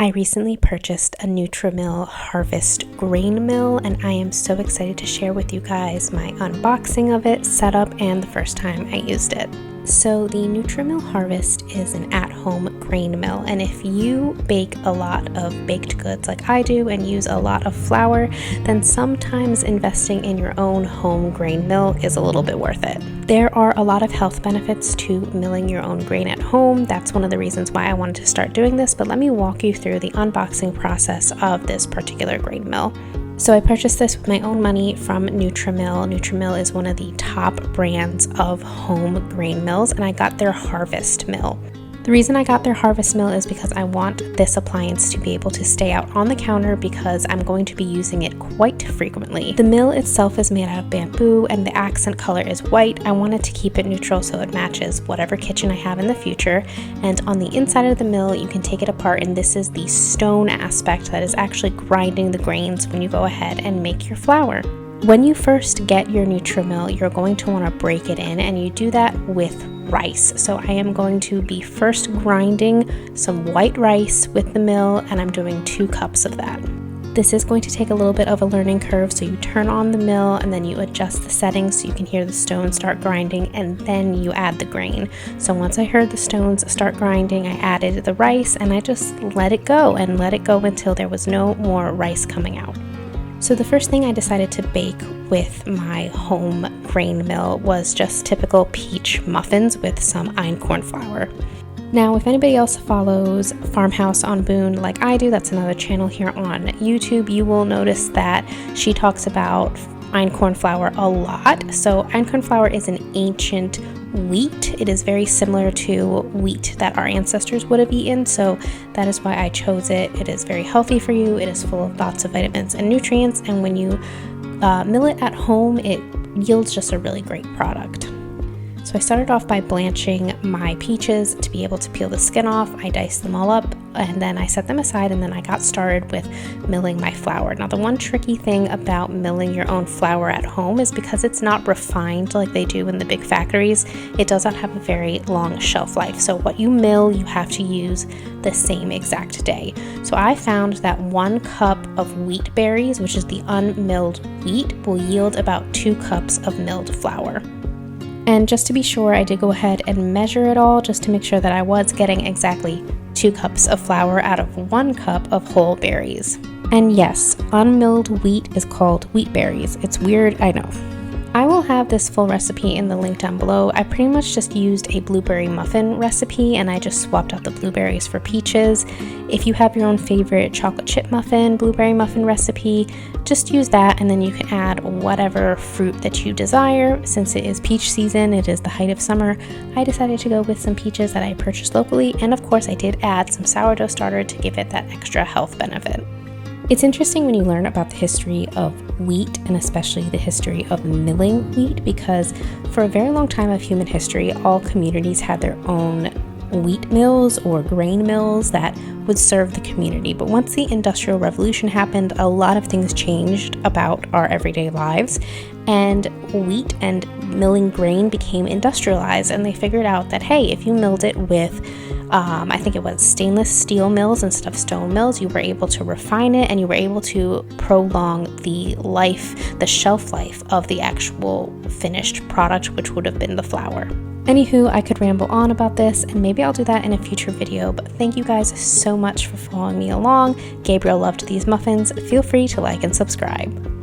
I recently purchased a Nutrimill Harvest Grain Mill, and I am so excited to share with you guys my unboxing of it, setup, and the first time I used it. So the Nutrimill Harvest is an at-home grain mill, and if you bake a lot of baked goods like I do and use a lot of flour, then sometimes investing in your own home grain mill is a little bit worth it. There are a lot of health benefits to milling your own grain at home. That's one of the reasons why I wanted to start doing this, but let me walk you through the unboxing process of this particular grain mill. So I purchased this with my own money from Nutrimill. Nutrimill is one of the top brands of home grain mills, and I got their Harvest Mill. The reason I got their Harvest Mill is because I want this appliance to be able to stay out on the counter because I'm going to be using it quite frequently. The mill itself is made out of bamboo and the accent color is white. I wanted to keep it neutral so it matches whatever kitchen I have in the future. And on the inside of the mill, you can take it apart, and this is the stone aspect that is actually grinding the grains when you go ahead and make your flour. When you first get your Nutrimill, you're going to want to break it in, and you do that with rice. So I am going to be first grinding some white rice with the mill, and I'm doing 2 cups of that. This is going to take a little bit of a learning curve, so you turn on the mill and then you adjust the settings so you can hear the stones start grinding, and then you add the grain. So once I heard the stones start grinding, I added the rice and I just let it go until there was no more rice coming out. So the first thing I decided to bake with my home grain mill was just typical peach muffins with some einkorn flour. Now, if anybody else follows Farmhouse on Boone like I do, that's another channel here on YouTube, you will notice that she talks about einkorn flour a lot. So einkorn flour is an ancient wheat. It is very similar to wheat that our ancestors would have eaten, so that is why I chose it. It is very healthy for you. It is full of lots of vitamins and nutrients, and when you mill it at home, it yields just a really great product. So I started off by blanching my peaches to be able to peel the skin off. I diced them all up and then I set them aside, and then I got started with milling my flour. Now, the one tricky thing about milling your own flour at home is because it's not refined like they do in the big factories, it does not have a very long shelf life. So what you mill, you have to use the same exact day. So I found that 1 cup of wheat berries, which is the unmilled wheat, will yield about 2 cups of milled flour. And just to be sure, I did go ahead and measure it all just to make sure that I was getting exactly 2 cups of flour out of 1 cup of whole berries. And yes, unmilled wheat is called wheat berries. It's weird, I know. I will have this full recipe in the link down below. I pretty much just used a blueberry muffin recipe, and I just swapped out the blueberries for peaches. If you have your own favorite chocolate chip muffin, blueberry muffin recipe, just use that, and then you can add whatever fruit that you desire. Since it is peach season, it is the height of summer, I decided to go with some peaches that I purchased locally, and of course I did add some sourdough starter to give it that extra health benefit. It's interesting when you learn about the history of wheat, and especially the history of milling wheat, because for a very long time of human history, all communities had their own wheat mills or grain mills that would serve the community. But once the Industrial Revolution happened, a lot of things changed about our everyday lives, and wheat and milling grain became industrialized, and they figured out that, hey, if you milled it with I think it was stainless steel mills instead of stone mills, you were able to refine it and you were able to prolong the shelf life of the actual finished product, which would have been the flour. Anywho, I could ramble on about this, and maybe I'll do that in a future video, but thank you guys so much for following me along. Gabriel loved these muffins. Feel free to like and subscribe.